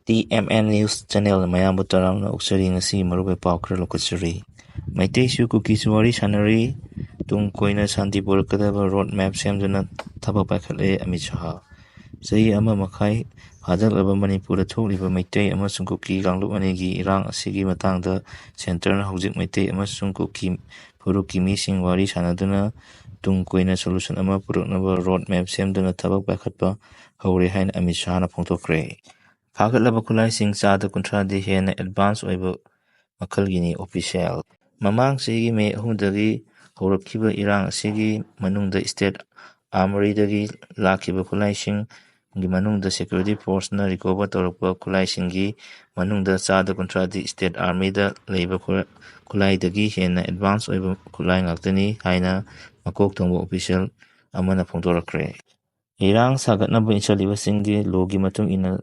TMN News Channel mayambu tarangna uksari ngasi marube paw khara lokachari. Maiteisu kukisu wari sanari tung koina santi purakadaba road map semduna thaba paikhatle Amit Shah. Sahi ama makai hadalaba Manipura thokliba Maitei amasung kuki kanglup anigi irang asigi matangda centerna hojik Maitei amasung kuki puruki mising wari sanaduna tung koina solution ama puruknaba road map semduna thaba paikhatpa hore hain Amit Shahna phongtokre. Faghatlaba khulaising chada kunthadi hena advance oiba makalgini official. Mamang sigi me ahundagi haurakhiba irang asigi manungda state armory-dagi lakhiba khulaising gi manungda security force na recover torakpa khulaisingi manungda chada kunthadi state army-da leiba khulaidagi hena advance oiba khulai ngaktani haina makok thongba official amana phongdorakre. Irang sagatnaba inchalibasingi logi matung ina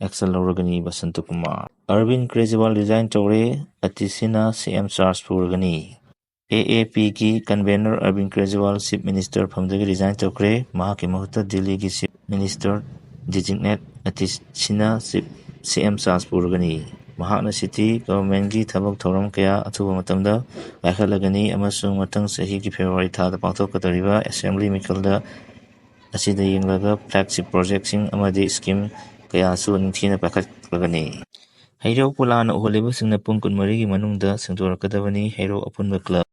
Excel Loragani Basanta Kumar. Arvind Kejriwal resign Tore Atisina CM Charles Puragani. AAP ki convener Arvind Kejriwal Chief Minister Phamdagi resign Tokre Mahaki Mahuta Delhi ki Chief Minister designate Atisina CM Charles Puragani. Mahakna City Government ki thabak thoram kaya athuba matamda paikhatlagani amasung matang sahi ki February thada pangthokadariba Assembly Mikalda asida yenglaga flagship projectsing amadi scheme kayasu ningthina paikhatlagani. Heiro pulana uhulibasingna pung kunmarigi manungda sengdorakadabani Heiro apunba club